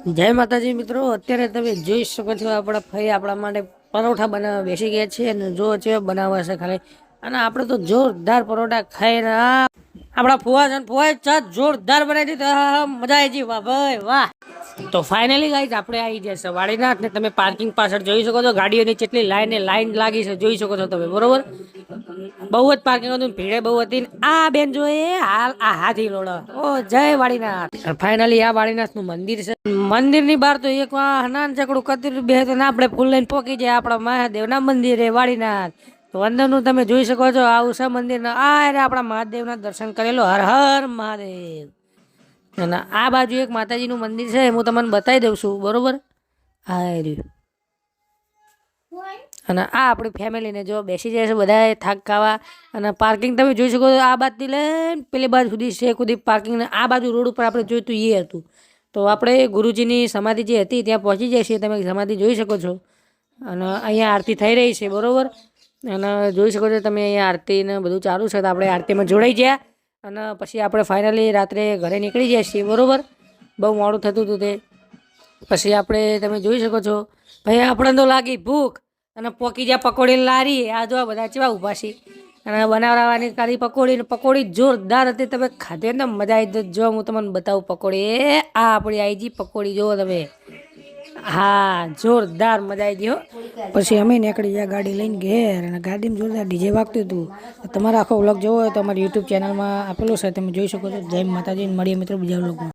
જય માતાજી મિત્રો, અત્યારે તમે જોઈ શકો છો આપણા ભાઈ આપણા માટે પરોઠા બનાવવા બેસી ગયા છે અને જો છે બનાવવા છે ખાલી. અને આપણે તો જોરદાર પરોઠા ખાઈને આપણા ફુવા છે, ફુવાએ ચા જોરદાર બનાવી દીધી, મજા આવી ગઈ, વાહ ભાઈ વાહ. તો ફાઇનલી ગાઈઝ આપણે આવી ગયા છે વાડીનાથ ને તમે પાર્કિંગ પાછળ જોઈ શકો છો ગાડીઓની કેટલી લાઈન લાગી છે, જોઈ શકો છો તમે બરોબર. બહુ જ પાર્કિંગ હતું, ભીડે બહુ હતી. આ બેન જોઈએ હાલ આ હાથી લોડા, ઓ જય વાડીનાથ. ફાઇનલી આ વાડીનાથ નું મંદિર છે. મંદિર ની બહાર તો એક નાન ચકડું કતરી બે તો આપણે ફૂલ લઈને પોકી જાય આપણા મહાદેવ ના મંદિરે વાડીનાથ. તો અંદરનું તમે જોઈ શકો છો આવું છે મંદિર. આ આપણા મહાદેવના દર્શન કરેલો, હર હર મહાદેવ. અને આ બાજુ એક માતાજીનું મંદિર છે, હું તમને બતાવી દઉં છું બરોબર. આ રહ્યું. અને આ આપણી ફેમિલીને જો બેસી જાય છે બધા થાક ખાવા. અને પાર્કિંગ તમે જોઈ શકો છો આ બાજુથી લઈને પેલી બાજુ સુધી છે સુધી પાર્કિંગ. આ બાજુ રોડ ઉપર આપણે જોયું હતું એ હતું. તો આપણે ગુરુજીની સમાધિ જે હતી ત્યાં પહોંચી જાય છીએ, તમે સમાધિ જોઈ શકો છો. અને અહીંયા આરતી થઈ રહી છે બરોબર. અને જોઈ શકો છો તમે અહીંયા આરતીને બધું ચાલુ છે, તો આપણે આરતીમાં જોડાઈ ગયા. અને પછી આપણે ફાઇનલી રાત્રે ઘરે નીકળી જાય છીએ બરોબર. બહુ મોડું થતું હતું તે પછી આપણે તમે જોઈ શકો છો ભાઈ આપણે તો લાગી ભૂખ અને પોકી જ્યાં પકોડી લારી. આ જો બધા કેવા ઊભા છે અને બનાવવાની કાલી પકોડી જોરદાર હતી. તમે ખાધે ને મજા આવી. જો હું તમને બતાવું પકોડી, આ આપણી આઈ જી પકોડી જુઓ તમે. હા જોરદાર મજા આવી ગઈ હો. પછી અમે નીકળી ગયા ગાડી લઈને ઘેર, અને ગાડીમાં જોરદાર ડીજે વાગતું હતું. તમારા આખો વ્લોગ જોવો હોય તો અમારી યુટ્યુબ ચેનલમાં આપેલું છે, તમે જોઈ શકો છો. જય માતાજી, મળીએ મિત્રો બીજા વ્લોગમાં.